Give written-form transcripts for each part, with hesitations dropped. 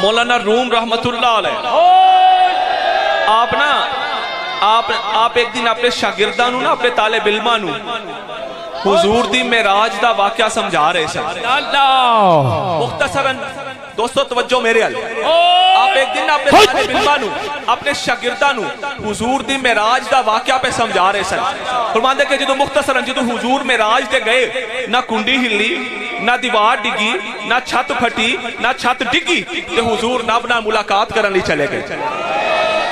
مولانا روم رحمت اللہ علیہ آپ ایک دن اپنے شاگردانوں نا اپنے طالب علمانوں حضور دی معراج دا واقعہ سمجھا رہے سن مختصراً دوستو توجہ میرے حل آپ ایک دن اپنے طالب علمانوں اپنے شاگردانوں حضور دی معراج دا واقعہ پہ سمجھا رہے سن فرمان دے کہ جدو مختصراً جدو حضور معراج دے گئے نہ کنڈی ہلی نہ دیوار ڈگی نہ چھت پھٹی نہ چھت ڈگی کہ حضور نہ اپنا ملاقات کرنے چلے گئے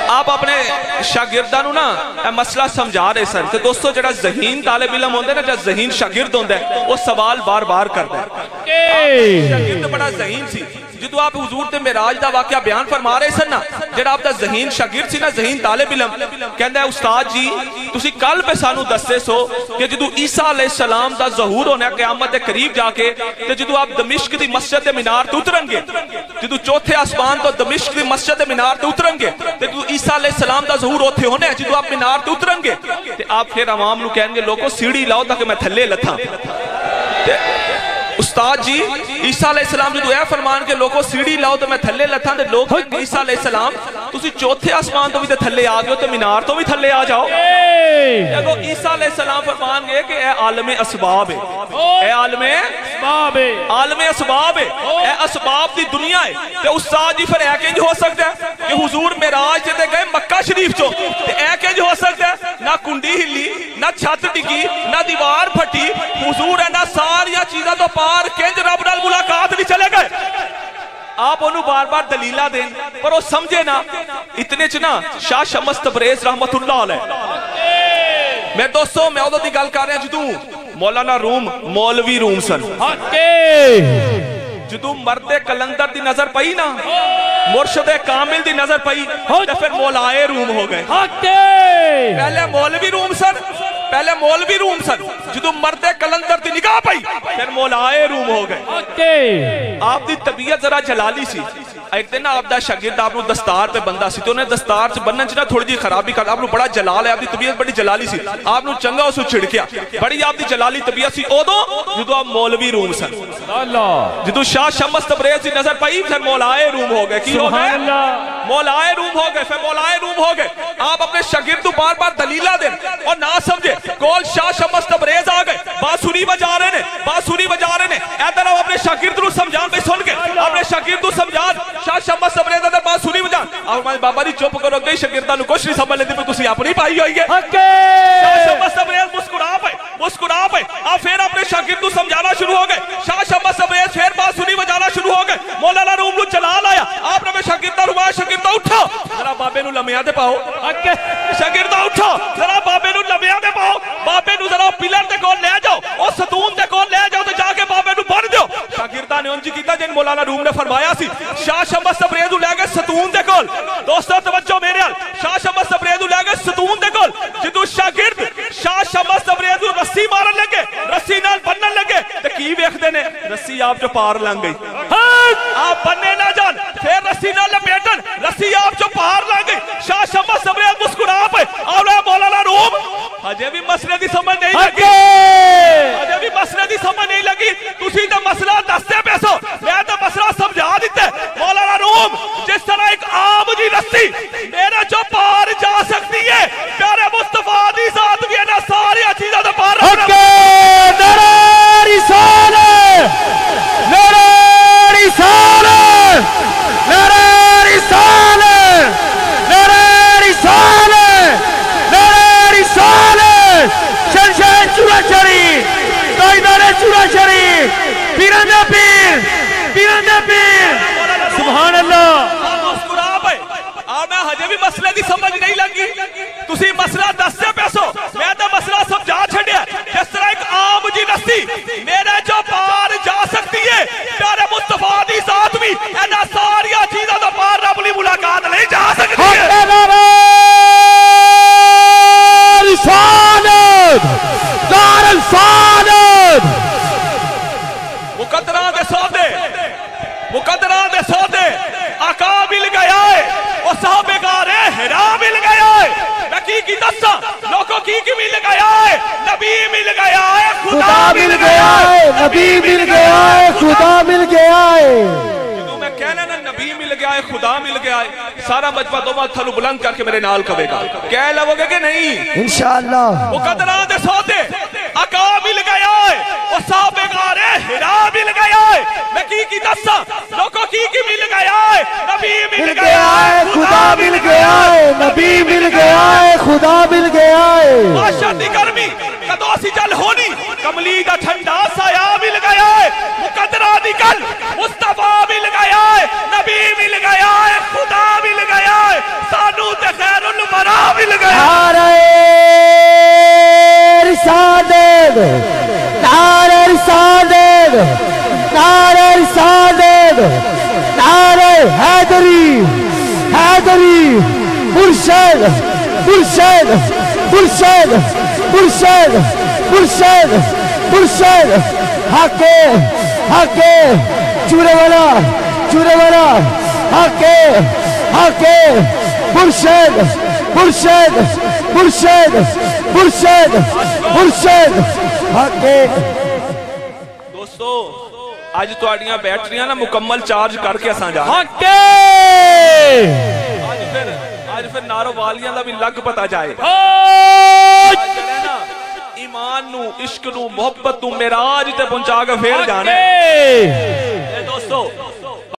آپ اپنے شاگردانوں نا مسئلہ سمجھا رہے سن تو دوستو جڑا ذہین طالب علم ہوندے نا جڑا ذہین شاگرد ہوندے وہ سوال بار بار کرتا ہے شاگرد بڑا ذہین سی جدو آپ حضور دے معراج دا واقعہ بیان فرما رہے سن نا جڑا آپ دا ذہین شاگرد سی نا ذہین طالب علم کہندا ہے استاد جی تسی کل پہ سانو دسے سو کہ جدو عیسیٰ علیہ السلام دا ظہور ہونا قیامت دے قریب جا کے تے جدو آپ دمشق دی مسجد دے مینار تے اترن گے جدو چوتھے آسمان تو دمشق دی مسجد دے مینار تے اترن گے تے جدو عیسیٰ علیہ السلام دا ظہور ہوتے ہونے جدو آپ مینار تے اترن گے تے آپ پھر عوام نو کہیں گے لوگوں سیڑھی لاؤ تاکہ میں تھلے لتھاں استاد جی عیسیٰ علیہ السلام جدو اے فرمان کے لوگوں سیڑھی لاؤ تو میں تھلے لتھاں تے لوگ کہیں گے عیسیٰ علیہ السلام تسی چوتھے آسمان تو بھی تے تھلے آ گئے تو مینار تو بھی تھلے آ جاؤ دیکھو عیسیٰ علیہ السلام فرمان گئے کہ اے عالم اسباب ہے اے عالم اسباب ہے اے اسباب دی دنیا ہے تے استاد جی پھر اے کنج ہو سکتا ہے کہ حضور معراج تے گئے مکہ شریف چو تے اے کنج ہو سکتا ہے نہ کنڈی ہلی نہ چھت ڈگی نہ دیوار پھٹی حضور ہے نہ ساریا چیزاں تو پار کنج رب نال ملاقات نہیں چلے گئے آپ انہوں بار بار دلیلہ دیں پر وہ سمجھے نا اتنے چنا شاہ شمس تبریز رحمت اللہ علیہ میں دوستوں میں اوہ دی گل کر رہے ہیں جدوں مولانا روم مولوی روم سن جدوں مرد کلندر دی نظر پئی نا مرشد کامل دی نظر پئی تو پھر مولائے روم ہو گئے پہلے مولوی روم سن جدوں مرد کلندر دی نگاہ پئی پھر مولائے روم ہو گئے آپ دی طبیعت ذرا جلالی سی ایک دن آپ دا شاگرد آپ نو دستار پہ بندہ سی تو انہیں دستار سے بننا چنا تھوڑی جی خرابی کر آپ نو بڑا جلال ہے آپ دی طبیعت بڑی جلالی سی آپ نو چنگا اسو چھڑکیا بڑی آپ دی جلالی طبیعت سی او دو جدو آپ مولوی روم سن جدو شاہ شمس تبریز دی نظر پائی پھر مولائے روم ہو گئے کی ہو گئے مولائے روم ہو گئے پھر مولائے روم ہو گئے آپ اپنے شاگرد بار بار دلیلہ دیں اور نہ سمجھے کول شاہ شمس تبریز آ گئے باسوری بجا رہے نے ایدر آپ اپنے شاگرد رو سمجھان پہ سن کے اپنے شاگرد رو سمجھان شاہ شمس تبریز ادھر باسوری بجان آپ ہمارے بابا جی چوپ کرو گئی شاگردہ نو کچھ نہیں سمجھ لیتی پر تسی اپنی پائی ہوئی ہے شاہ شمس تبریز مسکرا پہ آپ پھر اپنے شاگرد رو سمجھانا شروع ہو گئے شاہ شمس تبریز پھر باسوری بجانا شروع ہو گئے مولانا روم نو چلال آیا آپ نے شاگردہ روایا شاگردہ اٹھا ذرا بابے نو لمیاں دے پاؤ شاگردہ اٹھا ذرا بابے نو لمیاں دے پاؤ بابے نو ذرا پلر دے کول لے جاؤ اور ستون دے کول لے جاؤ تو جا کے بابے نو بن دیو شاگردہ نے انجی کیتا جن مولانا روم نے فرمایا سی شاہ شمس تبریز لے گئے ستون دے کول دوستو توجہ میرے حال شاہ شمس تبریز لے گئے ستون دے کول جدو شاگرد شاہ شمس تبریز رسی مارن لگے رسی نال بنن لگے تے کی ویکھدے نے رسی آپ جو پار لنگ گئی آپ بننے نہ جان پھر رسی نال لپیٹن رسی آپ جو پار لنگ گئی شاہ شمس تبریز مسکرا پے اور مولانا روم ہجے بھی مسئلے دی سمجھ نہیں لگی تسی تے مسئلہ دستے پیسو میں تے مسئلہ سمجھا دیتے مولانا روم جس طرح ایک عام جی رسی میرے جو پار جا سکتی ہے پیارے مصطفیٰ دی ذات بھی ہے نا ساری چیزیں تو پار سبحان اللہ اور میں ہجے بھی مسئلے دی سمجھ نہیں لگی تسی مسئلہ دستے پیسو میں تو مسئلہ سمجھا چھڑیا جس طرح ایک عام جی رسی میرے جو پار جا سکتی ہے پیارے مصطفیٰ دی ذات بھی اینا ساریا چیزیں تو پار رب لی ملاقات نہیں جا سکتی ہے دار الفاند مقدران دے سودے آقا مل گیا ہے اور صحابگار حرا مل گیا ہے حقیقی دستا لوگوں کی مل گیا ہے نبی مل گیا ہے خدا مل گیا ہے نبی مل گیا ہے خدا مل گیا ہے جدو میں کہنا نا نبی مل گیا ہے خدا مل گیا ہے سارا مجمع دو بات تھلو بلند کر کے میرے نال کبے گا کہہ لو گے کہ نہیں انشاءاللہ مقدران دے سوتے اکا مل گیا ہے وہ صحابے گارے ہرا مل گیا ہے میں کی دسا لوگوں کی مل گیا ہے نبی مل گیا ہے خدا مل گیا ہے نبی مل گیا ہے خدا مل گیا ہے بادشاہ دی گرمی کدو سی جل ہونی کملی دا ٹھنڈا سایہ مل گیا ہے مقدرہ دی گل مصطفیٰ مل گیا ہے نبی مل گیا ہے خدا مل گیا ہے سانو تے خیر الورا مل گیا نعرہ رسالت نعرہ رسالت نعرہ رسالت نعرہ حیدری حیدری مرشد مرشد مرشد مرشد مرشد مرشد حق حق چورے والا حق حق مرشد مرشد مرشد مرشد مرشد حق دوستو آج تو آڑیاں بیٹریاں نا مکمل چارج کر کے اساں جا حق آج پھر نارو والیاں دا بھی لگ پتا جائے ایمان نو عشق نو محبت نو میراج تے پہنچا کے پھر جانے دوستو